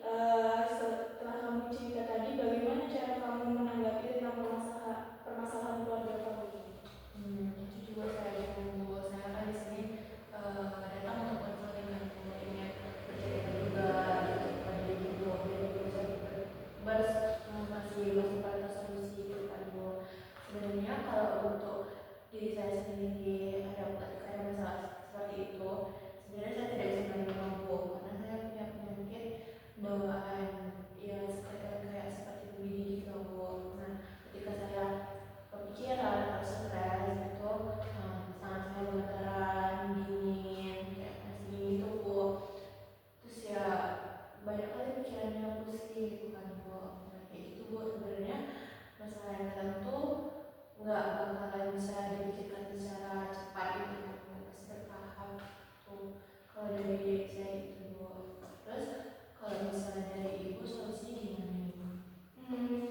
setelah kamu cerita tadi, bagaimana cara kamu menanggapi tentang permasalahan keluarga kamu ini? Itu juga saya bingung Bu. Saya kan di sini datang untuk konseling dan ingin bercerita juga gitu kepada ibu. Jadi bisa masih pada solusi gitu kan Bu. Sebenarnya kalau untuk diri saya sendiri ketika ada masalah seperti itu, sebenarnya saya tidak bisa menerima Bu, karena saya punya penyakit bawaan ya kayak seperti begini gitu Bu. Nah, ketika saya kepikiran atau stres itu sangat saya gemetaran, dingin, kayak masih gitu Bu. Terus ya banyak kali pikirannya pusing gitu kan Bu. Nah kayak gitu Bu, sebenarnya masalah yang tentu nggak bakalan bisa dipikirkan secara cepat gitu kan Bu, pasti bertahap tuh kalau dari diri saya itu Bu. Terus kalau misalnya dari ibu solusinya gimana ibu?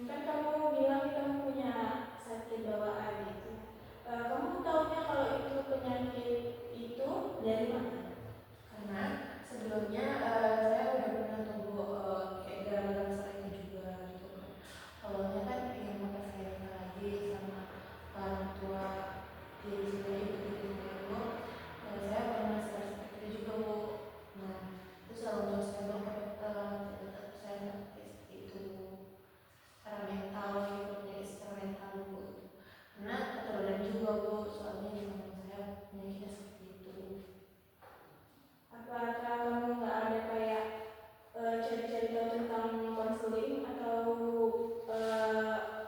Kan kamu bilang kamu punya sakit bawaan gitu. Kamu tahunya kalau itu penyakit itu dari mana? Karena sebelumnya saya udah pernah tunggu kayak gara-gara masalah itu juga gitu kan. Awalnya kan yang apa saya lagi sama orang tua diri sendiri gitu Bu. Saya pernah seperti itu juga Bu. Nah terus kalau untuk saya bilang ke dokter, tetap saya seperti itu secara mental gitu, jadi secara mental Bu. Karena keturunan juga Bu, soalnya di kampung saya penyakitnya seperti itu. Apakah kamu nggak ada kayak cari-cari tahu tentang konseling atau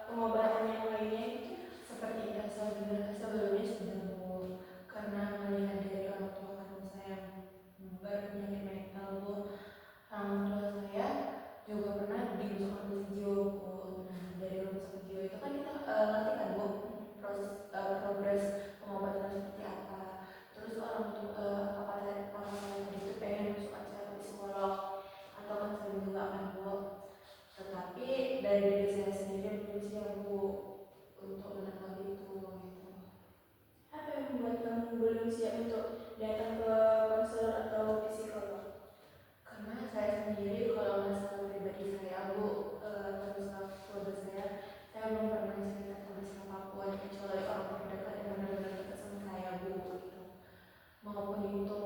pengobatan yang lainnya gitu? Seperti yang sebelumnya sudah Bu, karena melihat dari orang tua kandung saya yang berpenyakit mental Bu, orang tua saya juga pernah dimasukkan ke video Bu. Nah dari rumah sakit video itu kan kita ngerti kan Bu progres pengobatan seperti apa. Terus orang tua kakak saya tadi itu pengen masukkan saya ke psikolog atau konseling juga kan Bu, tetapi dari diri saya sendiri belum siap Bu untuk menanggapi itu gitu. Apa yang membuat kamu belum siap untuk datang ke konselor atau psikolog? Karena saya sendiri kalau masalah pribadi saya Bu, atau masalah keluarga saya belum pernah cerita sama siapapun kecuali orang terdekat yang benar-benar dekat sama saya Bu gitu. Maupun itu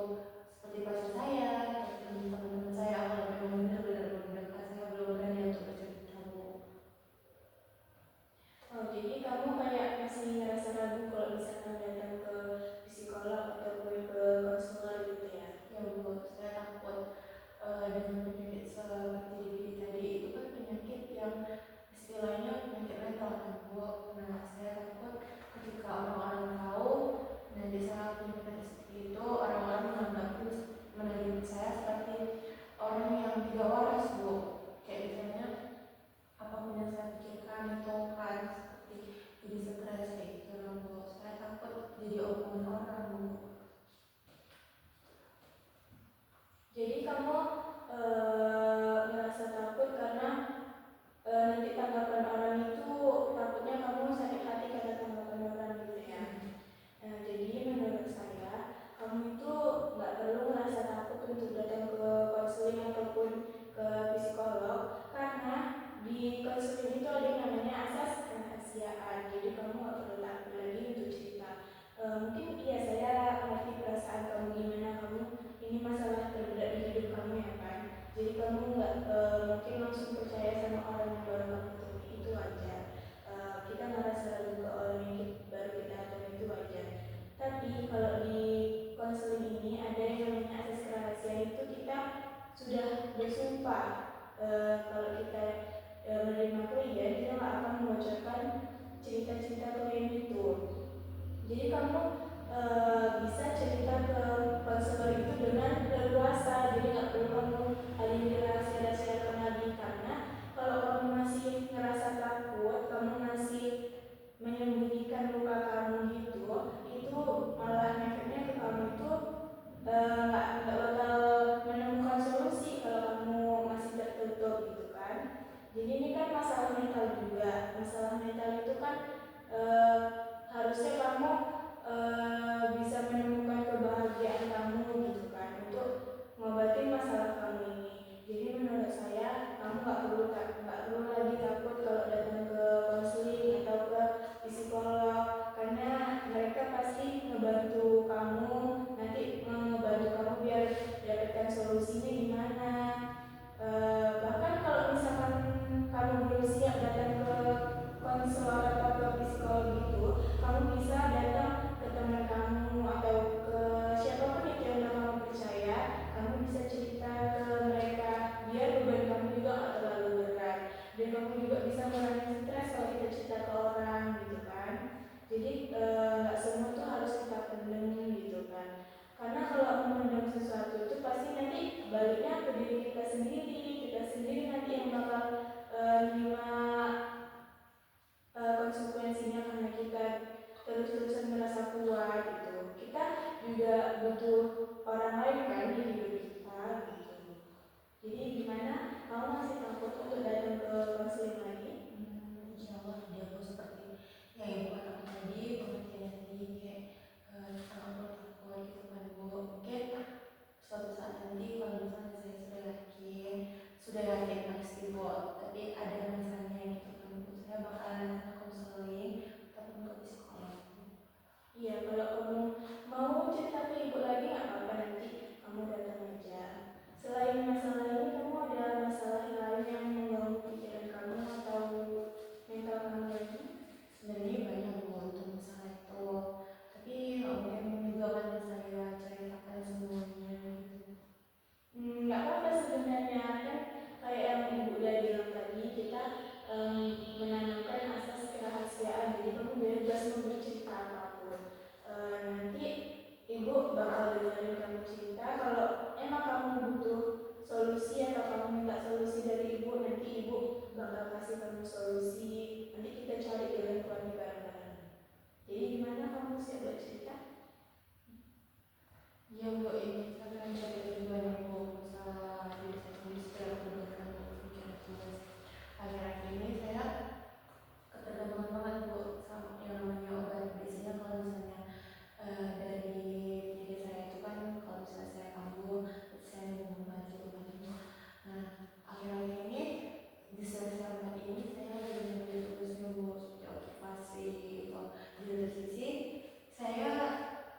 seperti pacar saya, seperti teman-teman saya, kalau memang benar-benar mendekat saya belum berani untuk bercerita Bu. Oh, jadi kamu kayak masih ngerasa ragu kalau misalkan datang ke psikolog ataupun ke konselor gitu ya? Ya Bu, saya takut dengan penyakit seperti diri tadi itu kan penyakit yang istilahnya penyakit mental kan Bu. Nah saya takut ketika orang-orang tahu nanti saya punya penyakit seperti itu, orang-orang menanggap saya seperti orang yang tidak waras Bu. Kayak misalnya apapun yang saya pikirkan itu kan seperti jadi stres kayak gitu loh Bu. Saya takut jadi omongan orang Bu. Jadi kamu merasa takut karena nanti tanggapan orang itu takutnya kamu sakit hati karena tanggapan orang gitu ya. Jadi menurut saya kamu itu nggak perlu merasa takut untuk datang ke konseling ataupun ke psikolog, karena di konseling itu ada yang namanya asas kerahasiaan. Jadi kamu nggak perlu takut lagi untuk cerita. Mungkin iya saya ngerti perasaan kamu gimana, kamu ini masalah terberat di hidup kamu ya kan. Jadi kamu nggak mungkin langsung percaya sama orang yang baru kamu temui, itu wajar. Kita ngerasa ragu ke orang yang baru kita temui itu wajar. Tapi kalau di konseling ini ada yang namanya asas kerahasiaan, itu kita sudah bersumpah kalau kita menerima klien kita nggak akan membocorkan cerita-cerita klien itu. Jadi kamu bisa cerita ke konselor itu dengan leluasa, jadi nggak perlu kamu alih rahasia-rahasiakan lagi, karena kalau kamu masih ngerasa takut, kamu masih menyembunyikan luka kamu gitu, itu malah efeknya ke kamu itu nggak bakal menemukan solusi kalau kamu masih tertutup gitu kan. Jadi ini kan masalah mental juga. Masalah mental itu kan harusnya kamu bisa menemukan kebahagiaan kamu gitu kan untuk ngobatin masalah kamu ini. Jadi menurut saya kamu nggak perlu lagi takut kalau datang ke konseling atau ke psikolog, karena mereka pasti ngebantu kamu, nanti ngebantu kamu biar dapatkan solusinya gimana. Bahkan kalau misalkan kamu belum siap datang ke konselor atau ke psikolog itu, kamu bisa datang ke teman kamu atau ke siapapun itu yang kamu percaya. Kamu bisa cerita ke mereka biar beban kamu juga nggak terlalu berat, dan kamu juga bisa mengurangi stres kalau kita cerita ke orang gitu kan. Jadi nggak semua tuh harus kita pendem gitu kan, karena kalau memendam sesuatu itu pasti nanti baliknya ke diri kita sendiri nanti yang bakal menerima konsekuensinya, karena kita terus-terusan merasa kuat gitu. Kita juga butuh orang lain kan di hidup kita gitu. Jadi gimana, kamu masih takut untuk datang ke konseling lagi? Insya Allah dia aku seperti yang ibu katakan tadi, pengertiannya tadi kayak sangat takut gitu kan bu. Mungkin suatu saat nanti kalau misalnya saya sudah yakin pasti bu, tapi ada masanya gitu kan bu, saya bakalan konseling tapi untuk psikolog. Iya, kalau kamu mau cerita ke ibu lagi nggak apa-apa, nanti kamu datang aja. Selain masalah ini, kamu ada masalah lain yang mengganggu pikiran kamu atau mental kamu lagi? Sebenarnya banyak bu untuk masalah itu, tapi mungkin juga kan saya ceritakan semuanya gitu. Nggak apa-apa sebenarnya, kan kayak yang ibu udah bilang tadi, kita menanamkan asas kerahasiaan, jadi kamu bebas mau bercerita apapun. Nanti ibu bakal dengerin kamu cerita. Kalau emang kamu butuh solusi atau kamu minta solusi dari ibu, nanti ibu bakal kasih kamu solusi. Nanti kita cari jalan keluarnya bareng-bareng. Jadi gimana, kamu siap buat cerita? Ya bu, ini saya kan cari banyak bu masalah diri saya sendiri secara kebenaran bu, bicara tulis. Akhir-akhir ini saya ketergantungan banget bu sama yang namanya obat. Biasanya kalau misalnya dari diri saya itu kan kalau misalnya saya kambuh, saya minum obat gitu kan bu. Nah akhir-akhir ini di semester 4 ini saya benar-benar tulisnya bu, seperti observasi gitu. Di satu sisi saya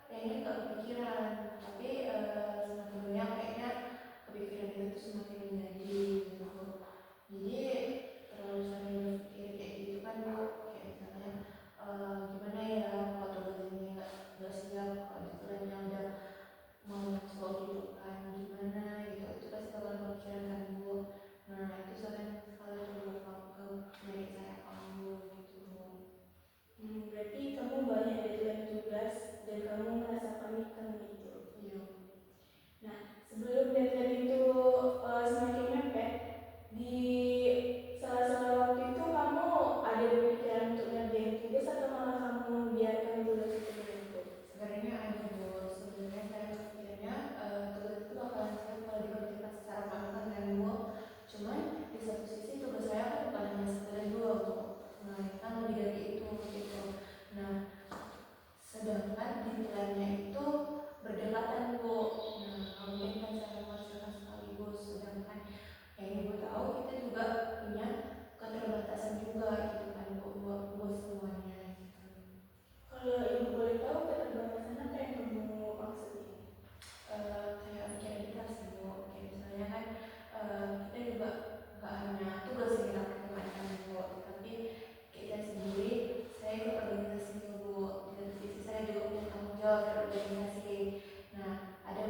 kayaknya gak kepikiran, tapi semakin banyak kayaknya kepikiran itu semakin menjadi gitu. Jadi terlalu sering berpikir kayak gitu kan bu, kayak misalnya gimana ya kalau tugas ini nggak siap, kalau istilahnya udah mau masuk gitu kan gimana gitu, itu pasti bakal kepikiran kan bu. Nah itu sering sekali terbuka ke dari saya kamu gitu. Berarti kamu banyak deadline tugas dan kamu merasa panik kan gitu. Iya. Nah, sebelum deadline itu semakin mepet, di sela-sela waktu itu kamu ada berpikiran untuk ngerjain tugas atau malah kamu biarkan tugas itu menumpuk? Sebenarnya ada bu, sebenarnya saya berpikirnya tugas itu bakalan siap kalau dikerjakan secara matang dan bu. Cuman di satu sisi tugas saya kan bukan hanya sekedar dua bu, nah kan lebih dari itu gitu. Nah sedangkan deadline-nya itu berdekatan bu. Nah nggak mungkin kan saya mengerjakan sekaligus, sedangkan yang ibu tahu kita juga punya keterbatasan juga gitu kan bu, buat semuanya gitu. Kalau ibu boleh tahu keterbatasan apa yang kamu maksudin? Kayak kita sih bu, kayak misalnya kan kita juga nggak hanya tugas yang kita kerjakan kan bu, tapi kita sendiri, saya ikut organisasi bu, di satu sisi saya juga punya tanggung jawab di organisasi. Nah ada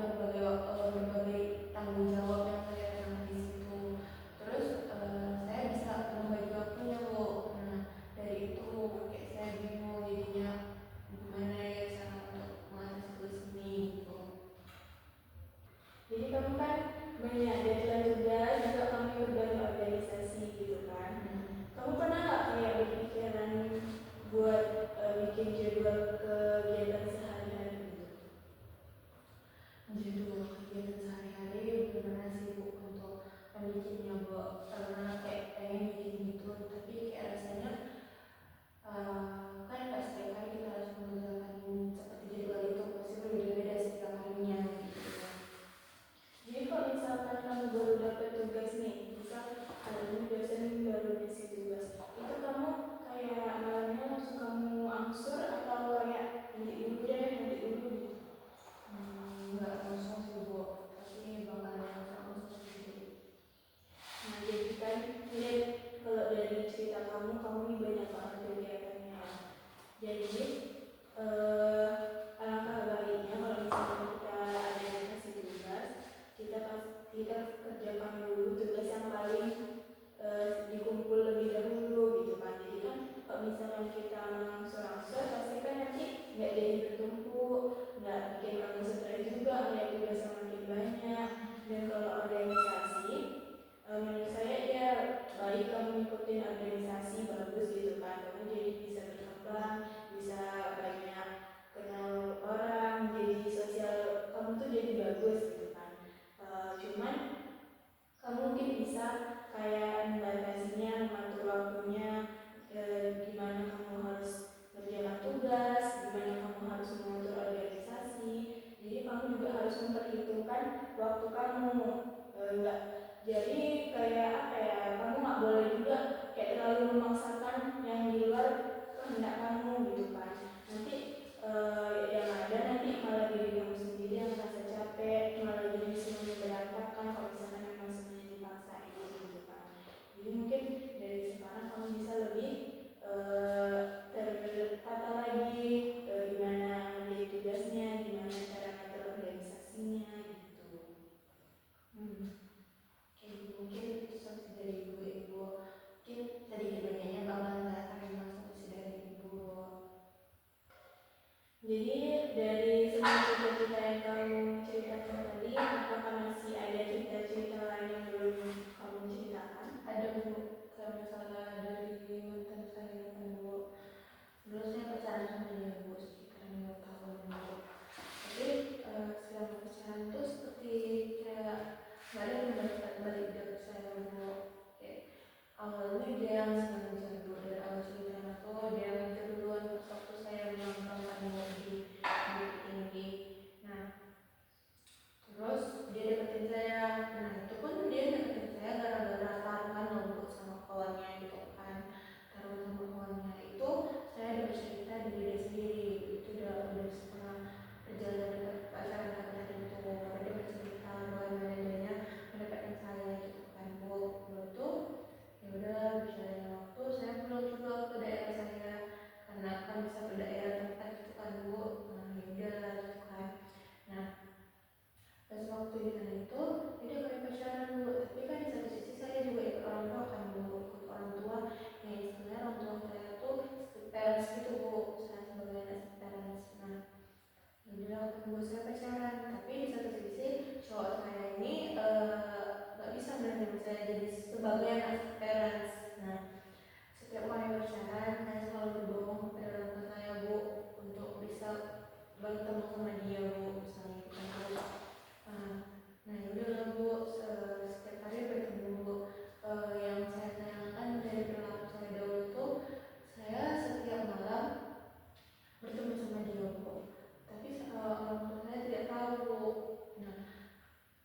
kan lihat kalau dari cerita kamu ini banyak banget kegiatannya ya. Jadi alangkah baiknya kalau misalnya kita ada yang kasih tugas, kita kerjakan dulu tugas yang paling dikumpul lebih dahulu gitu kan. Jadi kan kalau misalnya kita mengangsur-angsur pasti kan nanti nggak jadi bertumpuk, nggak bikin kamu stres juga ngeliat tugas yang makin banyak. Dan kalau organisasi, menurut saya ya baik kamu ikutin organisasi bagus gitu kan, kamu jadi bisa berkembang, bisa banyak kenal orang, jadi sosial kamu tuh jadi bagus gitu kan. Cuman kamu mungkin bisa kayak membatasinya, mengatur waktunya, gimana kamu harus mengerjakan tugas, gimana kamu harus mengatur organisasi. Jadi kamu juga harus memperhitungkan waktu kamu, enggak jadi kayak apa ya, kamu nggak boleh juga kayak terlalu memaksakan yang di luar kehendak kamu gitu kan. Nanti yang ada nanti malah diri kamu sendiri yang merasa capek, malah jadi semuanya berantakan kalau misalkan memang semuanya dipaksain gitu kan. Jadi mungkin dari sekarang kamu bisa lebih tertata lagi, gimana menjadi tugasnya, gimana cara ngatur organisasinya gitu. Mungkin itu solusi dari ibu. Mungkin sedikit banyaknya bakal saya terima solusi dari ibu. Jadi dari semua cerita-cerita yang kamu ceritakan tadi, apakah masih ada cerita-cerita lain yang belum kamu ceritakan? Ada Bu, kayak misalnya dari mantan saya kan Bu. Dulu saya pacaran sama dia Bu sekitar 5 tahun Bu. Tapi selama pacaran itu seperti kayak nggak ada yang balik dari saya Bu. Kayak awalnya dia yang sengaja Bu, dari awal ceritanya tuh dia yang ngajak duluan pas waktu saya menangkap di tinggi. Nah terus dia deketin saya. Nah itu pun dia deketin saya gara-gara taruhan loh Bu sama kawannya gitu kan. Taruhan sama kawannya itu saya dapat cerita dari dia sendiri. Itu udah setengah perjalanan pacaran kami itu baru dia bercerita bagaimana dia mendapatkan saya gitu kan Bu. Lalu tuh ya udah berjalannya waktu saya pulang juga ke daerah saya karena kan bisa ke daerah tempat gitu kan Bu. Nah ya udah gitu kan. Nah pas waktu di sana itu dia kayak pacaran Bu, tapi kan di satu sisi saya juga ikut orang tua kan Bu, ikut orang tua yang istilahnya orang tua saya tuh parents gitu Bu, saya sebagai anak parents. Nah dia kan Bu saya pacaran, tapi di satu sisi cowok saya ini gak bisa menerima saya jadi sebagai anak parents. Nah setiap kali pacaran saya selalu berbohong kepada orang tua saya Bu untuk bisa bertemu sama dia Bu, misalnya gitu kan Bu. Nah yaudah Bu, setiap hari bertemu Bu. Yang saya sayangkan dari perilaku saya dahulu itu saya setiap malam bertemu sama dia Bu, tapi orang tua saya tidak tahu Bu. Nah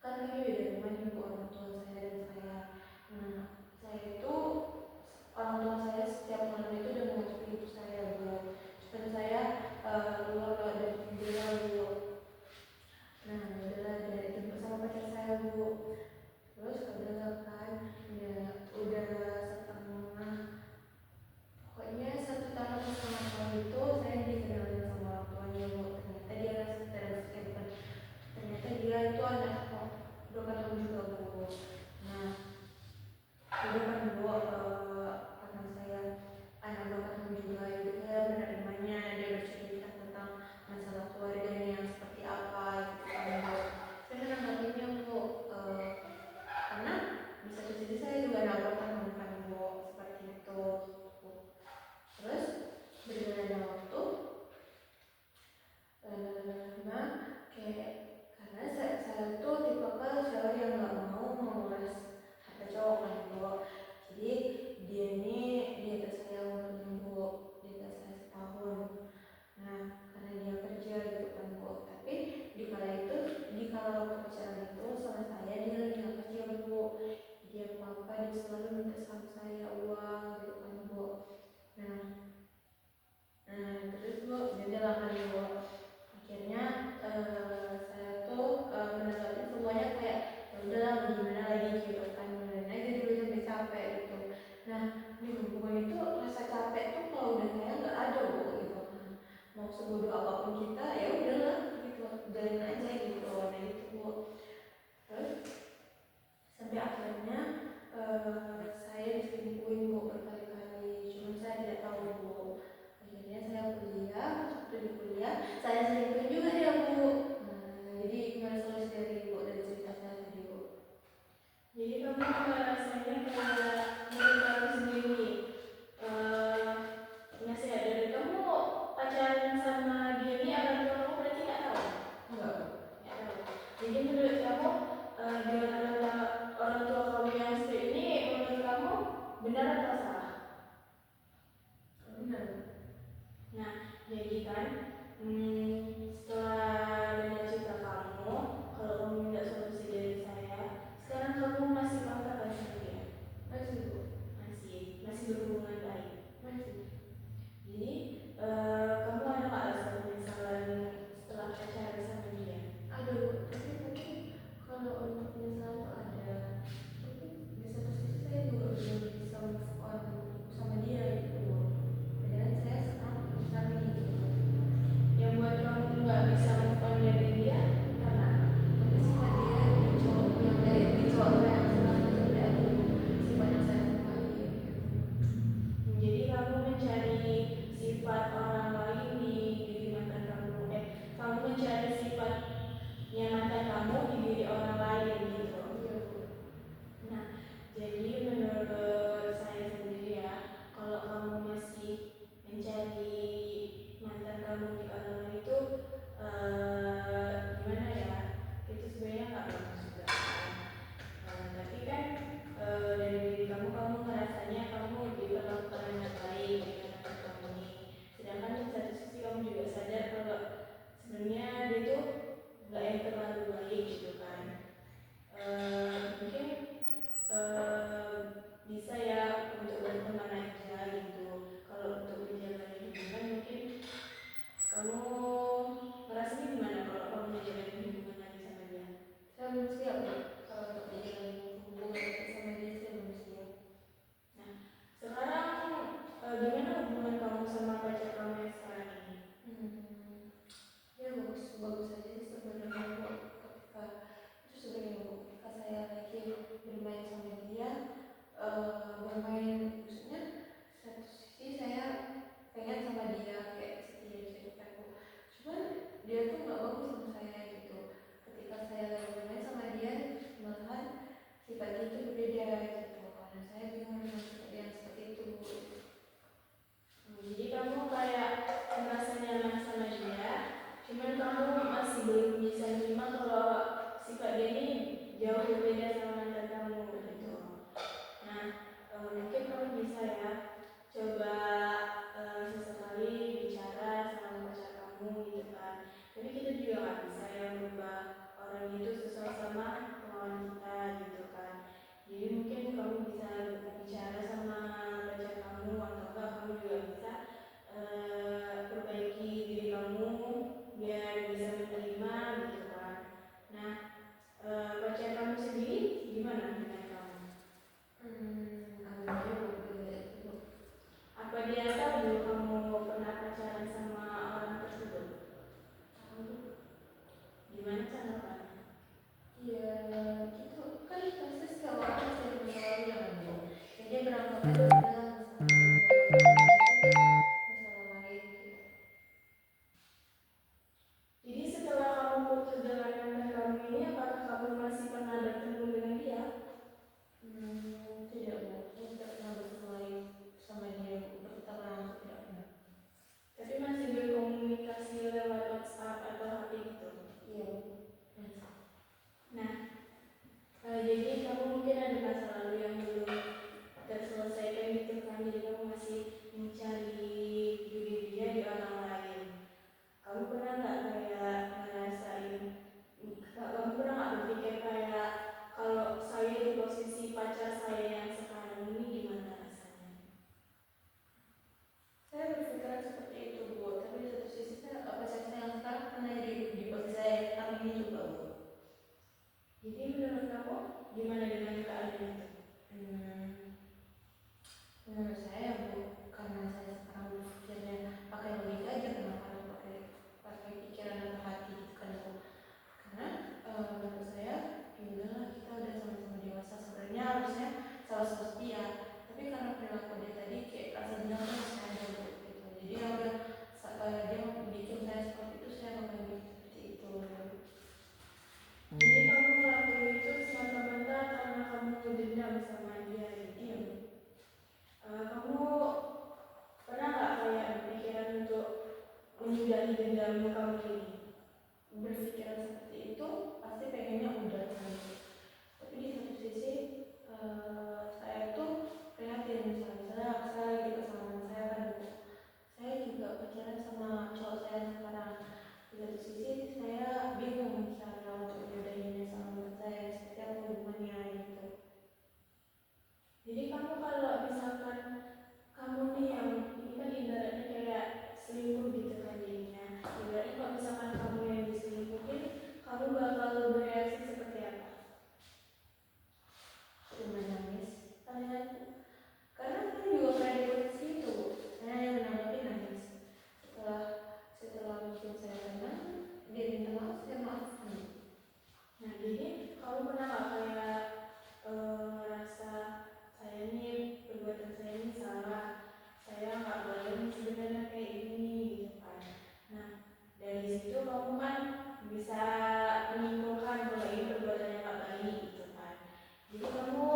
kan kami beda rumah nih Bu, orang tua saya dan saya. Nah saya sebodoh apapun kita ya udahlah gitu, jalanin aja gitu. Nah itu Bu. Terus sampai akhirnya saya diselingkuhin Bu berkali-kali, cuman saya tidak tahu Bu. Akhirnya saya kuliah, waktu di kuliah saya selingkuhin juga dia Bu. Nah jadi gimana solusi dari Bu, dari cerita saya tadi Bu? Jadi kamu rasanya kayak menurut kamu sendiri, nasihat dari kamu pacaran sama dia ini orang tua kamu berarti nggak tahu? Enggak Bu. Nggak tahu. Jadi menurut kamu dengan orang tua kamu yang straight ini menurut kamu benar atau salah? Benar. Nah, jadi kan setelah dengar cerita kamu, kalau kamu minta solusi dari saya, sekarang kamu masih kontak kan sama dia? Masih Bu. Masih berhubungan baik. Masih. Jadi kamu ada nggak rasa penyesalan setelah pacaran sama dia? Ada Bu, tapi mungkin kalau untuk penyesalan tuh ada, mungkin di satu sisi saya juga belum bisa move on sama dia gitu Bu. Padahal saya sekarang sama gitu. Yang buat kamu nggak bisa move on dari dia karena Mungkin sifat dia di cowok yang dari di cowok saya yang sekarang itu tidak ada sifat yang saya sukai gitu. jadi kamu mencari sifat orang lain di diri mantan kamu. Kamu mencari sifatnya mantan kamu di diri orang lain gitu. Iya Bu. Nah, jadi menurut saya sendiri ya, kalau kamu masih mencari mantan kamu di orang lain itu gimana ya? Itu sebenarnya nggak bagus juga. Tapi kan dari diri kamu ngerasanya kamu diperlakukan dengan baik dengan mantan kamu ini. Sedangkan di satu sisi kamu juga sadar kalau sebenarnya dia tuh nggak yang terlalu baik gitu kan. Mungkin bisa ya untuk berteman aja gitu. Kalau untuk menjalani hubungan mungkin kamu merasanya gimana kalau kamu menjalani hubungan lagi sama dia? Saya belum siap Bu. Kalau untuk menjalin hubungan sama dia saya belum siap. Nah, sekarang gimana hubungan kamu sama pacar kamu yang sekarang ini? Ya bagus aja sih sebenarnya Bu. Ketika itu sebenarnya Bu, ketika saya lagi bermain sama dia, bermain maksudnya satu sisi saya pengen sama dia kayak setia gitu kan Bu. Cuman dia tuh nggak bagus sama saya gitu. Ketika saya lagi bermain sama dia, malahan sifat dia itu berbeda gitu. Nah saya bingung dengan sifat dia yang seperti itu Bu. Jadi kamu kayak merasa nyaman sama dia, cuman kamu masih belum bisa terima kalau sifat dia ini jauh berbeda sama mantan kamu gitu. Nah, mungkin kamu bisa ya coba sesekali bicara sama pacar kamu gitu kan. Tapi kita juga nggak bisa ya merubah orang itu sesuai sama kemauan kita gitu kan. Jadi mungkin kamu bisa bicara sama pacar kamu atau enggak kamu juga bisa perbaiki diri kamu biar bisa menerima gitu kan. Nah, pacar kamu sendiri gimana dengan kamu? Agak jauh berbeda itu. Apa dia tahu kamu pernah pacaran sama orang tersebut? Gimana tanggapannya? Ya gitu kan, pasti setiap orang pasti ada masa lalu yang ada. Jadi dia beranggapan ada masalah lain gitu. Jadi setelah kamu putus dengan mantan kamu ini, apakah kamu masih pernah bertemu dengan dia? Tidak Bu, saya tidak pernah bertemu lagi sama dia Bu. Bertemu langsung tidak pernah. Tapi masih berkomunikasi lewat WhatsApp atau HP gitu? Iya Bu. Nah, jadi kamu mungkin ada masa lalu yang belum terselesaikan kamu kalau misalkan kamu nih yang ini kan ibaratnya kayak selingkuh gitu kan jadinya. Ibaratnya kalau misalkan kamu yang diselingkuhin, kamu bakal bereaksi seperti apa? Cuma nangis. Karena aku juga pernah di posisi itu. Saya menanggapi nangis. Setelah mungkin saya tenang, dia minta maaf, saya maafkan. Nah jadi kamu pernah nggak kayak ngerasa saya ini perbuatan saya ini salah, saya nggak boleh nih sebenarnya kayak gini gitu kan. Nah dari situ kamu kan bisa menyimpulkan kalau ini perbuatan yang nggak baik gitu kan. Jadi kamu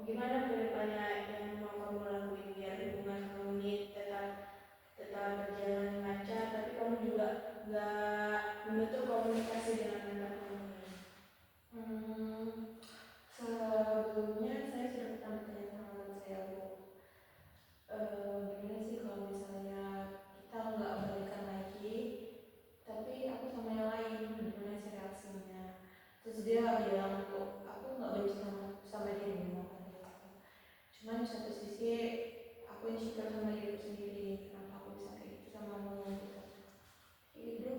gimana ke depannya yang mau kamu lakuin biar hubungan kamu ini tetap berjalan lancar, tapi kamu juga nggak menutup komunikasi dengan mantan kamu ini? Sebelumnya saya sudah pernah bertanya sama teman saya, Bu, gimana sih kalau misalnya kita nggak balikan lagi, tapi aku sama yang lain, gimana sih reaksinya? Terus dia bilang, Bu, aku nggak benci sama dirimu, cuman di satu sisi aku insecure sama diriku sendiri, kenapa aku bisa kayak gitu sama kamu gitu. Gitu.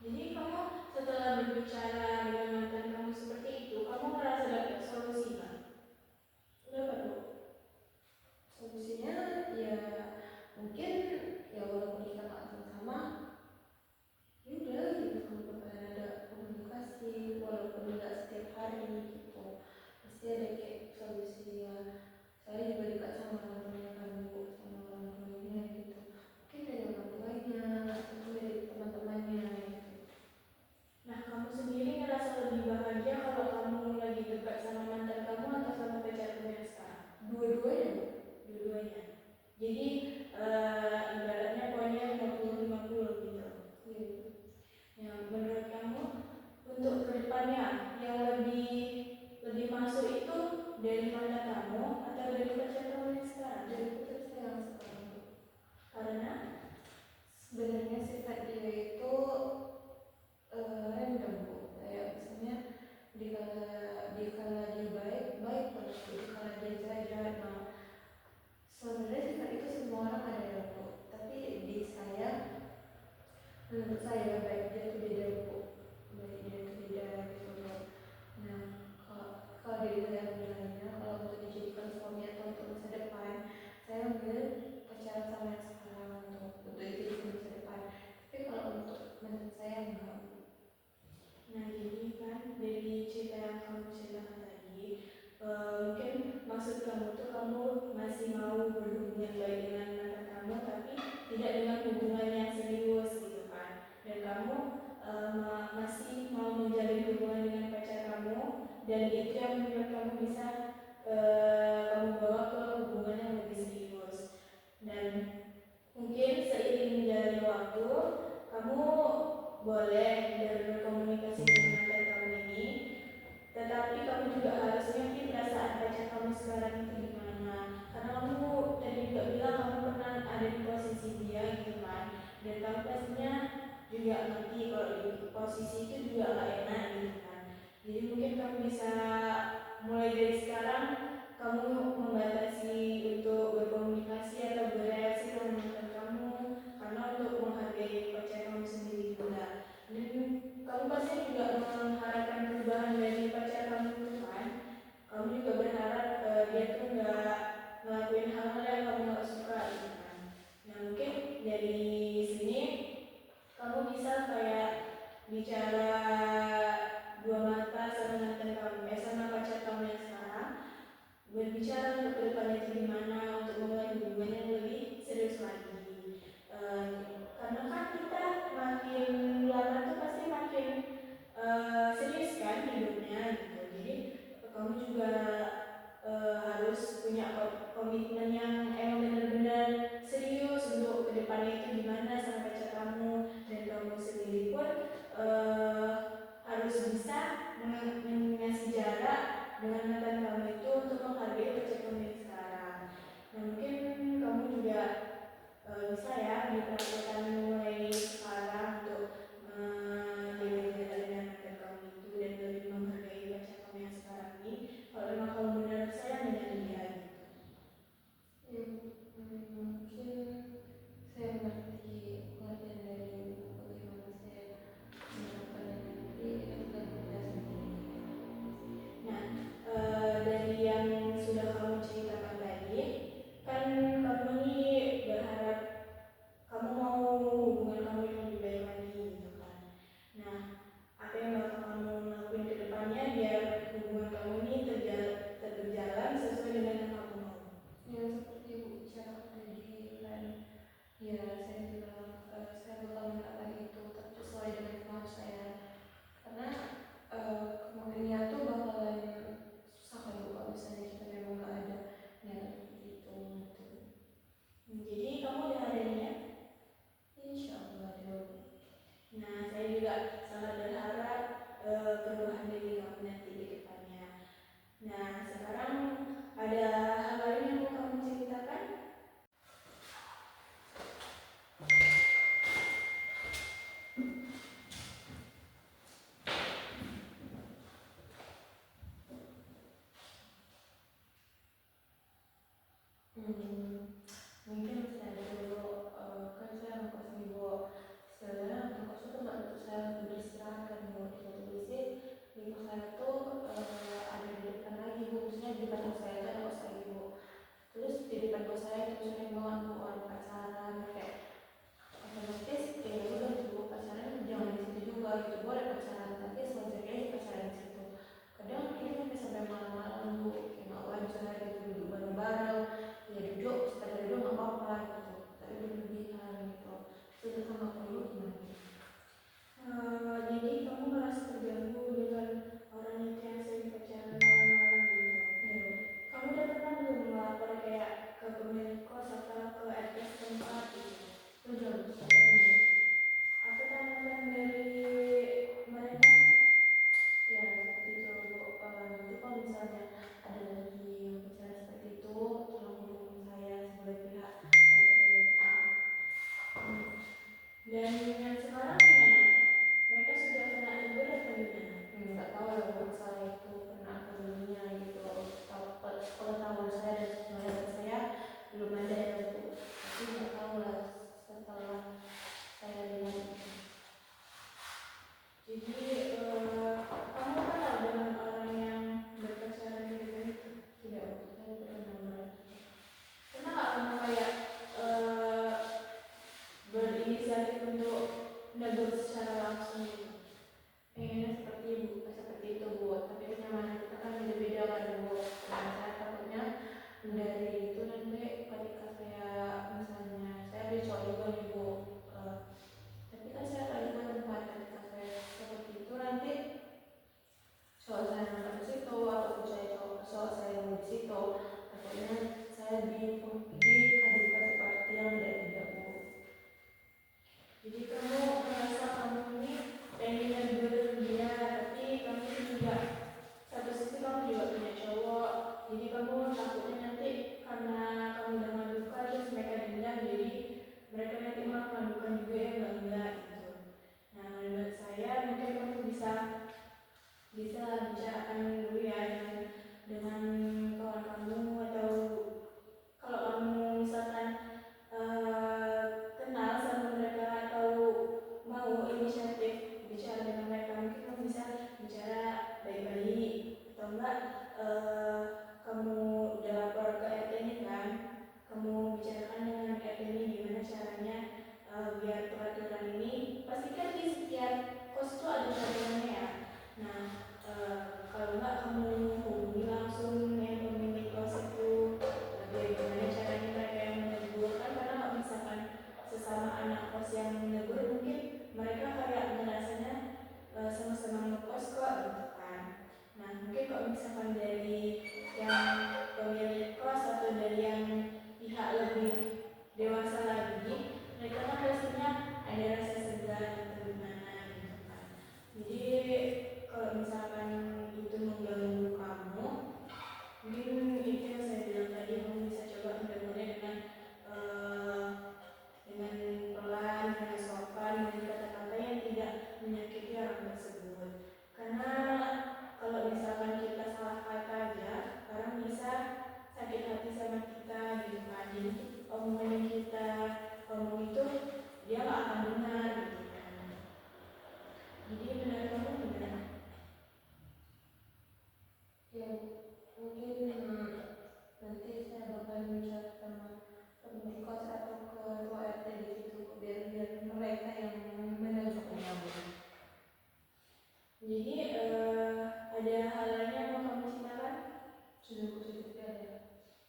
Jadi kamu setelah berbicara dengan mantan kamu seperti itu, kamu merasa dapat solusi kan? Dapat Bu? Solusinya ya mungkin ya walaupun kita nggak sama-sama, ya udah gitu, kalau ada komunikasi walaupun nggak setiap hari gitu, pasti ada kayak solusi ya. Saya juga dekat sama orang tuanya kan, Bu, sama orang tuanya gitu, mungkin dari orang tuanya atau dari teman-temannya gitu. Nah kamu sendiri ngerasa lebih bahagia kalau kamu lagi dekat sama mantan kamu atau sama pacar kamu yang sekarang? Dua-duanya, Bu. Dua-duanya. Jadi ibaratnya poinnya 50-50 gitu. Iya. Yang menurut kamu untuk kedepannya yang lebih masuk itu dari mantan kamu atau dari pacar kamu yang sekarang? Dari pacar saya yang sekarang, Bu. Karena Sebenarnya sifat dia itu random, Bu. Kayak misalnya dikala dia baik banget, dikala dia jahat. Nah, sebenarnya sifat itu semua orang ada ya, Bu. Tapi di saya, menurut saya baik dia itu beda, Bu. Baik dia itu beda gitu, Bu. Nah, kalau dari saya bilangnya, kalau untuk dijadikan suami atau untuk masa depan, saya ambil pacaran sama yang sekarang untuk dijadikan masa depan. Tapi kalau untuk menurut saya enggak. nah jadi kan dari cerita yang kamu ceritakan tadi, mungkin maksud kamu tuh kamu masih mau berhubungan baik dengan mantan kamu tapi tidak dengan hubungan yang serius gitu kan, dan kamu masih mau menjalin hubungan dengan pacar kamu, dan itu yang membuat kamu bisa kamu bawa ke hubungan yang lebih serius. Dan mungkin seiring jalannya waktu kamu boleh berkomunikasi dengan mantan kamu ini, tetapi kamu juga harus ngerti perasaan pacar kamu sekarang itu gimana, karena kamu tadi juga bilang kamu pernah ada di posisi dia gitu kan, dan kamu pastinya juga ngerti kalau di posisi itu juga gak enak gitu kan. Jadi mungkin kamu bisa mulai dari sekarang kamu membatasi untuk berkomunikasi atau bereaksi dengan mantan kamu, karena untuk menghargai pacar kamu sendiri juga. Dan kamu pasti juga mengharapkan perubahan dari pacar kamu itu kan. Kamu juga berharap dia tuh nggak ngelakuin hal-hal yang kamu nggak suka gitu kan. Nah mungkin dari sini kamu bisa kayak bicara dua mata sama mantan kamu, sama pacar kamu yang sekarang, berbicara untuk kedepannya itu gimana untuk memulai hubungan yang lebih serius lagi. Karena kan kita makin lama tuh pasti makin serius kan hidupnya gitu. Jadi kamu juga harus punya komitmen yang emang benar-benar serius untuk kedepannya itu gimana sama pacar kamu, dan kamu sendiri pun harus bisa mengasih jarak dengan mantan kamu itu untuk menghargai pacar kamu yang sekarang. Nah mungkin kamu juga bisa ya dipraktekkan mulai sekarang untuk menjaga jarak dengan mantan kamu itu dan lebih menghargai pacar kamu yang sekarang ini. Kalau memang kamu benar sayang dengan Mungkin saya dulu kan saya ngekos nih Bu. Sebenarnya ngekos itu nggak untuk saya untuk beristirahat kan Bu. Di satu sisi di kos saya tuh ada di depan lagi Bu. Maksudnya di depan kos saya itu ada kos lagi Bu. Terus di depan kos saya itu sering banget Bu orang pacaran kayak otomatis ya udah Bu pacaran jangan di situ juga gitu Bu, ada pacaran tapi sewajarnya aja pacaran di situ. Kadang ini sampai malam-malam Bu, kayak nggak wajar gitu duduk bareng-bareng, ya duduk sekadar duduk nggak apa-apa gitu, tapi berlebihan gitu. Itu sama kamu gimana? Jadi kamu merasa terganggu dengan orang itu yang sering pacaran malam-malam gitu. Iya. Kamu udah pernah belum melapor kayak ke pemilik kos atau ke RT setempat gitu? Udah Bu, Apa tanggapan dari mereka? ya seperti itu Bu. Nanti kalau misalnya ada lagi yang bicara seperti itu tolong hubungi saya sebagai pihak RT gitu. Dan yang sekarang gimana? Mereka sudah kena tegur atau gimana? Nggak tahu ya Bu, masalah itu pernah atau belumnya gitu. Kalau tahu saya dan saudara saya belum ada ya Bu, tapi nggak tahu lah setelah saya lihat itu. Jadi kamu kenal dengan orang yang berpacaran gitu? Tidak Bu, saya pernah melihat. Pernah nggak kamu kayak berinisiatif untuk menegur secara langsung gitu? Pengennya seperti itu Bu, tapi kenyamanan kita kan beda-beda kan Bu. Nah, saya takutnya dari itu nanti ketika saya misalnya saya beli cowok juga nih Bu, tapi kan saya tahu juga tempat ketika saya seperti itu nanti soal saya nonton di situ atau soal saya mau di situ, takutnya saya dikadukan seperti yang tidak Bu. Jadi kamu merasa kamu ini pengen negur dia, tapi kamu juga satu sisi kamu juga punya cowok, jadi kamu takutnya nanti karena kamu udah ngadukan terus mereka dendam, jadi mereka nanti malah ngadukan juga yang enggak gitu. Nah menurut saya mungkin kamu bisa bicarakan dulu ya dengan kawan kamu, atau kalau kamu misalkan kenal sama mereka atau mau inisiatif bicara dengan mereka, mungkin kamu bisa bicara baik-baik, atau enggak kamu udah lapor ke RT ini kan, kamu bicarakan dengan RT ini gimana caranya biar peraturan ini, pastikan di setiap kos itu ada peraturannya ya. Nah kalau enggak kamu hubungi langsung yang pemilik kos itu, bagaimana caranya mereka yang menegur kan, karena kalau misalkan sesama anak kos yang menegur mungkin mereka kayak merasanya sama-sama ngekos kok gitu kan. Nah mungkin kalau misalkan dari yang pemilik kos atau dari yang pihak lebih dewasa lagi, mereka kan pastinya ada rasa segan atau gimana gitu kan. Jadi kalau misalkan itu mengganggu kamu, mungkin itu yang saya bilang tadi, kamu bisa coba mendengurnya dengan pelan, dengan sopan, dengan kata-kata yang tidak menyakiti orang tersebut. Karena kalau misalkan kita salah kata aja, orang bisa sakit hati sama kita gitu kan. Jadi omongan yang kita omong itu dia nggak akan dengar gitu kan. Jadi menurut kamu gimana? Ya mungkin nanti saya bakal bicara sama pemilik kos atau ketua RT di situ biar mereka yang menegurnya Bu. Jadi ada hal lain yang mau kamu ceritakan? Sudah Bu, tidak ada.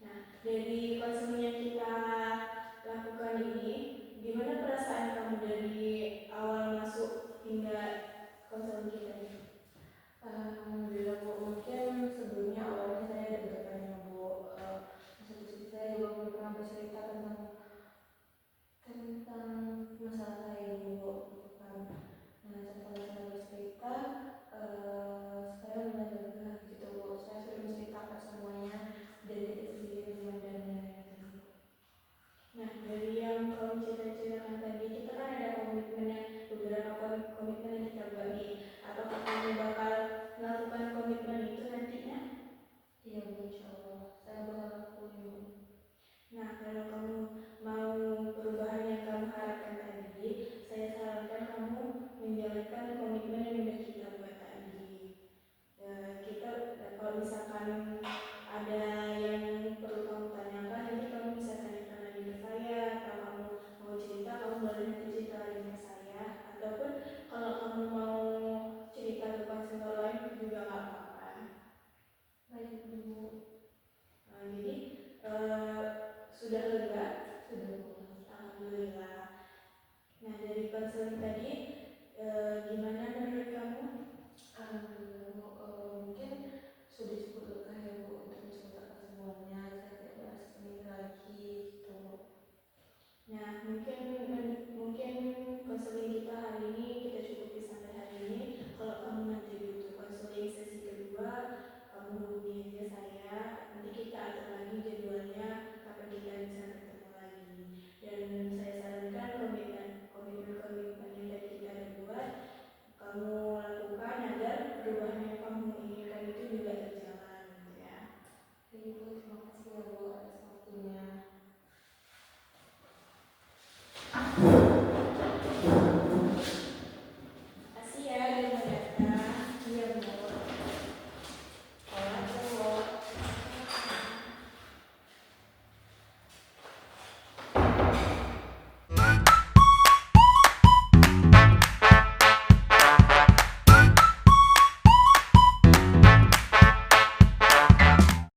Nah, dari konseling yang kita lakukan ini, gimana perasaan kamu dari awal masuk hingga konseling kita ini? Alhamdulillah Bu, mungkin sebelumnya awalnya saya deg-degan ya Bu. Satu sisi saya juga belum pernah bercerita tentang masalah saya ini Bu, gitu kan. Nah setelah saya bercerita, saya mulai lega gitu Bu. Saya sudah menceritakan semuanya dari titik sisi yang dan sudah lega? Sudah pulang. Alhamdulillah. Nah, dari konseling tadi gimana menurut